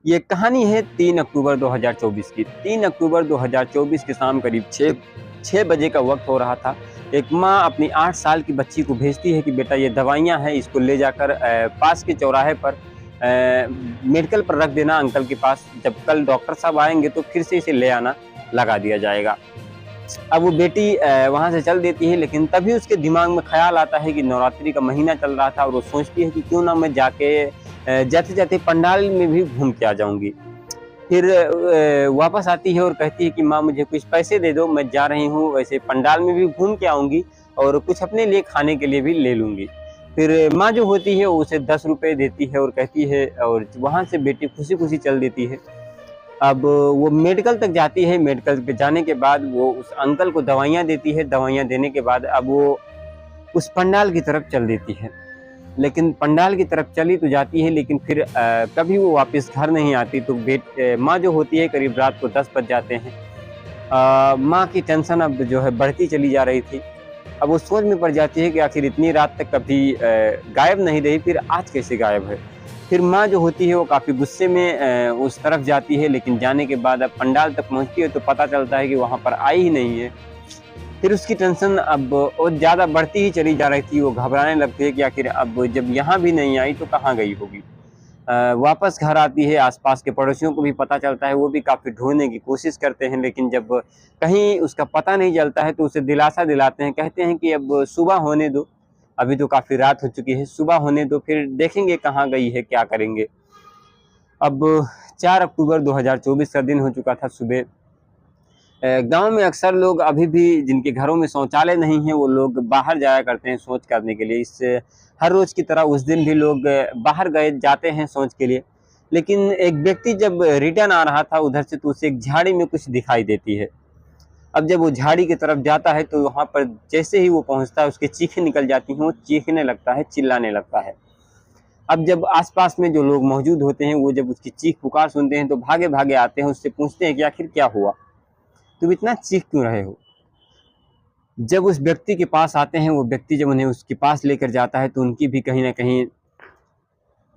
ये कहानी है 3 अक्टूबर 2024 की। 3 अक्टूबर 2024 की शाम करीब 6 बजे का वक्त हो रहा था। एक माँ अपनी 8 साल की बच्ची को भेजती है कि बेटा ये दवाइयाँ हैं, इसको ले जाकर पास के चौराहे पर मेडिकल पर रख देना अंकल के पास। जब कल डॉक्टर साहब आएँगे तो फिर से इसे ले आना, लगा दिया जाएगा। अब वो बेटी वहाँ से चल देती है, लेकिन तभी उसके दिमाग में ख़्याल आता है कि नवरात्रि का महीना चल रहा था और वो सोचती है कि क्यों ना मैं जाके जाते-जाते पंडाल में भी घूम के आ जाऊँगी। फिर वापस आती है और कहती है कि माँ मुझे कुछ पैसे दे दो, मैं जा रही हूँ, वैसे पंडाल में भी घूम के आऊँगी और कुछ अपने लिए खाने के लिए भी ले लूँगी। फिर माँ जो होती है वो उसे 10 रुपए देती है और कहती है, और वहाँ से बेटी खुशी-खुशी चल देती है। अब वो मेडिकल तक जाती है, मेडिकल पे जाने के बाद वो उस अंकल को दवाइयाँ देती है, दवाइयाँ देने के बाद अब वो उस पंडाल की तरफ चल देती है। लेकिन पंडाल की तरफ चली तो जाती है, लेकिन फिर कभी वो वापस घर नहीं आती। तो माँ जो होती है करीब रात को 10 बज जाते हैं। माँ की टेंशन अब जो है बढ़ती चली जा रही थी। अब वो सोच में पड़ जाती है कि आखिर इतनी रात तक कभी गायब नहीं रही, फिर आज कैसे गायब है। फिर माँ जो होती है वो काफ़ी गुस्से में उस तरफ जाती है, लेकिन जाने के बाद अब पंडाल तक पहुँचती है तो पता चलता है कि वहाँ पर आई ही नहीं है। फिर उसकी टेंशन अब और ज़्यादा बढ़ती ही चली जा रही थी। वो घबराने लगती है कि आखिर अब जब यहाँ भी नहीं आई तो कहाँ गई होगी। वापस घर आती है, आस-पास के पड़ोसियों को भी पता चलता है, वो भी काफ़ी ढूँढने की कोशिश करते हैं, लेकिन जब कहीं उसका पता नहीं चलता है तो उसे दिलासा दिलाते हैं, कहते हैं कि अब सुबह होने दो, अभी तो काफ़ी रात हो चुकी है, सुबह होने दो, फिर देखेंगे कहाँ गई है, क्या करेंगे। अब 4 अक्टूबर 2024 का दिन हो चुका था। सुबह गाँव में अक्सर लोग अभी भी जिनके घरों में शौचालय नहीं है, वो लोग बाहर जाया करते हैं शौच करने के लिए। इस हर रोज़ की तरह उस दिन भी लोग बाहर गए जाते हैं शौच के लिए। लेकिन एक व्यक्ति जब रिटर्न आ रहा था उधर से, तो उसे एक झाड़ी में कुछ दिखाई देती है। अब जब वो झाड़ी की तरफ जाता है तो वहाँ पर जैसे ही वो पहुँचता है उसकी चीखें निकल जाती हैं, वो चीखने लगता है, चिल्लाने लगता है। अब जब आस-पास में जो लोग मौजूद होते हैं, वो जब उसकी चीख-पुकार सुनते हैं तो भागे-भागे आते हैं, उससे पूछते हैं कि आखिर क्या हुआ? तुम इतना चीख क्यों रहे हो? जब उस व्यक्ति के पास आते हैं, वो व्यक्ति जब उन्हें उसके पास लेकर जाता है तो उनकी भी कहीं न कहीं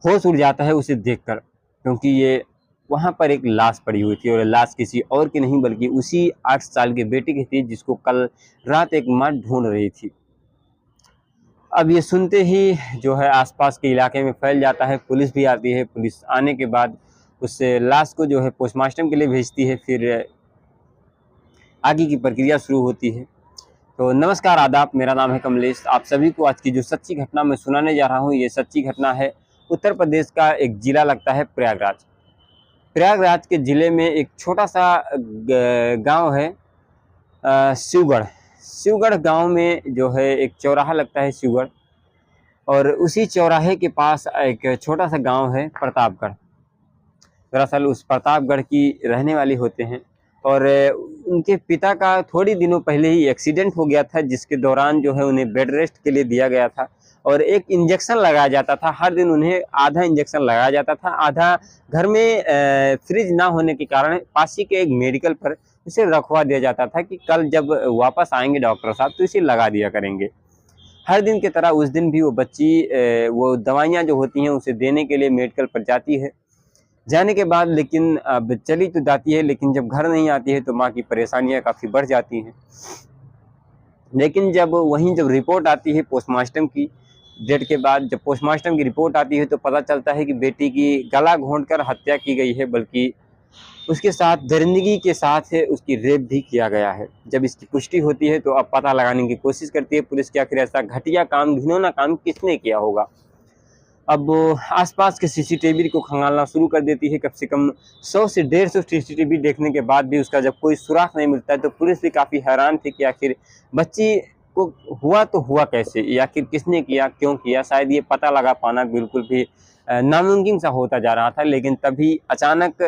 होश उड़ जाता है उसे देखकर, क्योंकि ये वहाँ पर एक लाश पड़ी हुई थी और लाश किसी और की नहीं बल्कि उसी 8 साल के बेटे की थी, जिसको कल रात एक माँ ढूँढ रही थी। अब ये सुनते ही जो है आस-पास के इलाके में फैल जाता है, पुलिस भी आती है, पुलिस आने के बाद उस लाश को जो है पोस्टमार्टम के लिए भेजती है, फिर आगे की प्रक्रिया शुरू होती है। तो नमस्कार, आदाब, मेरा नाम है कमलेश। आप सभी को आज की जो सच्ची घटना मैं सुनाने जा रहा हूँ, ये सच्ची घटना है उत्तर प्रदेश का एक ज़िला लगता है प्रयागराज। प्रयागराज के ज़िले में एक छोटा-सा गाँव है शिवगढ़। शिवगढ़ गाँव में जो है एक चौराहा लगता है शिवगढ़, और उसी चौराहे के पास एक छोटा-सा गाँव है प्रतापगढ़। दरअसल उस प्रतापगढ़ की रहने वाली होते हैं, और उनके पिता का थोड़ी दिनों पहले ही एक्सीडेंट हो गया था, जिसके दौरान जो है उन्हें बेड रेस्ट के लिए दिया गया था और एक इंजेक्शन लगाया जाता था। हर दिन उन्हें आधा इंजेक्शन लगाया जाता था, आधा घर में फ्रिज ना होने के कारण पास ही के एक मेडिकल पर उसे रखवा दिया जाता था कि कल जब वापस आएँगे डॉक्टर साहब तो इसे लगा दिया करेंगे। हर दिन की तरह उस दिन भी वो बच्ची वो दवाइयाँ जो होती हैं उसे देने के लिए मेडिकल पर जाती है। जाने के बाद लेकिन अब चली तो जाती है, लेकिन जब घर नहीं आती है तो माँ की परेशानियाँ काफ़ी बढ़ जाती हैं। लेकिन जब रिपोर्ट आती है पोस्टमार्टम की डेट के बाद, जब पोस्टमार्टम की रिपोर्ट आती है तो पता चलता है कि बेटी की गला घोंटकर हत्या की गई है, बल्कि उसके साथ दरिंदगी के साथ उसकी रेप भी किया गया है। जब इसकी पुष्टि होती है तो अब पता लगाने की कोशिश करती है पुलिस कि आखिर ऐसा घटिया काम, घिनौना काम किसने किया होगा। अब आसपास के सीसीटीवी को खंगालना शुरू कर देती है। कम से कम 100 से 150 सीसीटीवी देखने के बाद भी उसका जब कोई सुराग नहीं मिलता है तो पुलिस भी काफ़ी हैरान थी कि आखिर बच्ची को हुआ तो हुआ कैसे, या आखिर किसने किया, क्यों किया। शायद ये पता लगा पाना बिल्कुल भी नामुमकिन सा होता जा रहा था। लेकिन तभी अचानक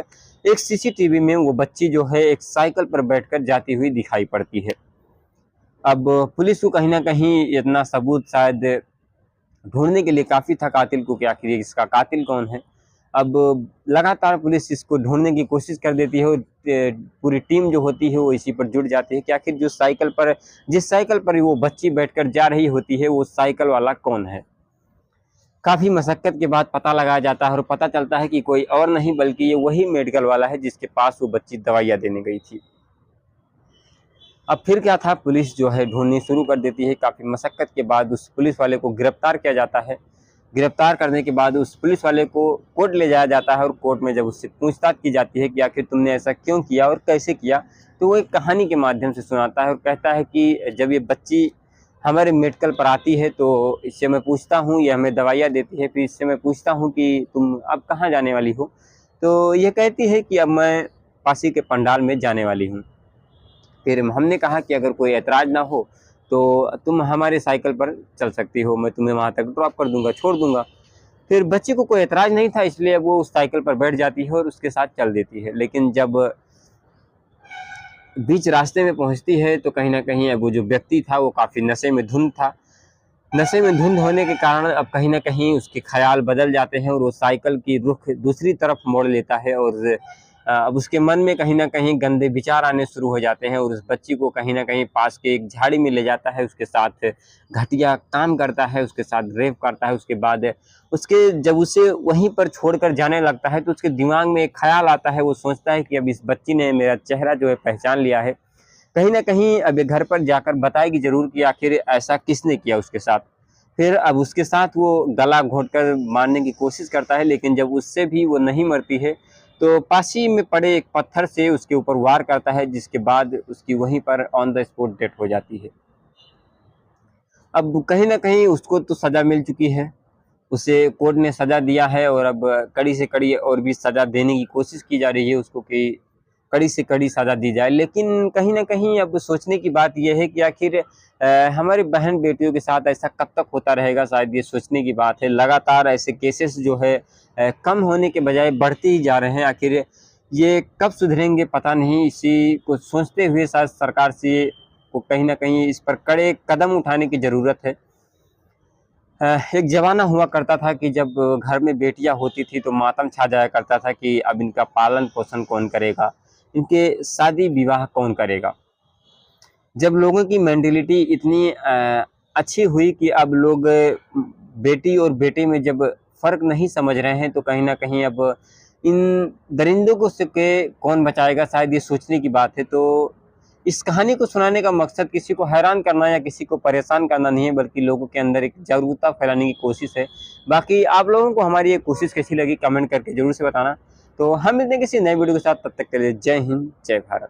एक सीसीटीवी में वो बच्ची जो है एक साइकिल पर बैठकर जाती हुई दिखाई पड़ती है। अब पुलिस को कहीं न कहीं इतना सबूत शायद ढूँढने के लिए काफ़ी था कातिल को कि आखिर इसका कातिल कौन है। अब लगातार पुलिस इसको ढूँढने की कोशिश कर देती है, और पूरी टीम जो होती है वो इसी पर जुट जाती है कि आखिर जिस साइकिल पर वो बच्ची बैठकर जा रही होती है, वो साइकिल वाला कौन है। काफ़ी मशक्क़त के बाद पता लगाया जाता है और पता चलता है कि कोई और नहीं बल्कि ये वही मेडिकल वाला है जिसके पास वो बच्ची दवाइयाँ देने गई थी। अब फिर क्या था, पुलिस जो है ढूँढनी शुरू कर देती है। काफ़ी मशक्क़त के बाद उस पुलिस वाले को गिरफ़्तार किया जाता है। गिरफ़्तार करने के बाद उस पुलिस वाले को कोर्ट ले जाया जाता है और कोर्ट में जब उससे पूछताछ की जाती है कि आखिर तुमने ऐसा क्यों किया और कैसे किया, तो वो एक कहानी के माध्यम से सुनाता है और कहता है कि जब ये बच्ची हमारे मेडिकल पर आती है तो इससे मैं पूछता हूँ, ये हमें दवाइयाँ देती है, फिर इससे मैं पूछता हूँ कि तुम अब कहाँ जाने वाली हो? तो ये कहती है कि अब मैं काशी के पंडाल में जाने वाली हूँ। फिर हमने कहा कि अगर कोई ऐतराज़ ना हो तो तुम हमारे साइकिल पर चल सकती हो, मैं तुम्हें वहाँ तक ड्रॉप कर दूँगा, छोड़ दूँगा। फिर बच्ची को कोई ऐतराज़ नहीं था, इसलिए वो उस साइकिल पर बैठ जाती है और उसके साथ चल देती है। लेकिन जब बीच रास्ते में पहुँचती है तो कहीं न कहीं अब वो जो व्यक्ति था वो काफ़ी नशे में धुंध था। नशे में धुंध होने के कारण अब कहीं न कहीं उसके ख़्याल बदल जाते हैं और वो साइकिल की रुख दूसरी तरफ मोड़ लेता है और अब उसके मन में कहीं न कहीं गंदे विचार आने शुरू हो जाते हैं और उस बच्ची को कहीं न कहीं पास के एक झाड़ी में ले जाता है, उसके साथ घटिया काम करता है, उसके साथ रेप करता है। उसके बाद उसके जब उसे वहीं पर छोड़कर जाने लगता है तो उसके दिमाग में एक ख़्याल आता है, वो सोचता है कि अब इस बच्ची ने मेरा चेहरा जो है पहचान लिया है। कहीं न कहीं अब ये घर पर जाकर बताएगी ज़रूर कि आखिर ऐसा किसने किया उसके साथ। फिर अब उसके साथ वो गला घोंटकर मारने की कोशिश करता है, लेकिन जब उससे भी वो नहीं मरती है, तो पास ही में पड़े एक पत्थर से उसके ऊपर वार करता है, जिसके बाद उसकी वहीं पर ऑन द स्पॉट डेथ हो जाती है। अब कहीं न कहीं उसको तो सज़ा मिल चुकी है, उसे कोर्ट ने सज़ा दिया है और अब कड़ी से कड़ी और भी सज़ा देने की कोशिश की जा रही है उसको कि कड़ी से कड़ी सज़ा दी जाए। लेकिन कहीं न कहीं अब सोचने की बात ये है कि आखिर हमारी बहन-बेटियों के साथ ऐसा कब तक होता रहेगा, शायद ये सोचने की बात है। लगातार ऐसे केसेस जो है कम होने के बजाय बढ़ते ही जा रहे हैं। आखिर ये कब सुधरेंगे पता नहीं। इसी को सोचते हुए शायद सरकार से को कहीं न कहीं इस पर कड़े कदम उठाने की ज़रूरत है। एक ज़माना हुआ करता था कि जब घर में बेटियाँ होती थी तो मातम छा जाया करता था कि अब इनका पालन-पोषण कौन करेगा? इनके शादी-विवाह कौन करेगा? जब लोगों की मेंटालिटी इतनी अच्छी हुई कि अब लोग बेटी और बेटे में जब फ़र्क नहीं समझ रहे हैं, तो कहीं न कहीं अब इन दरिंदों को से के कौन बचाएगा, शायद ये सोचने की बात है। तो इस कहानी को सुनाने का मकसद किसी को हैरान करना या किसी को परेशान करना नहीं है, बल्कि लोगों के अंदर एक जागरूकता फैलाने की कोशिश है। बाकी आप लोगों को हमारी ये कोशिश कैसी लगी, कमेंट करके ज़रूर से बताना। तो हम मिलते हैं किसी नए वीडियो के साथ, तब तक के लिए जय हिंद, जय भारत।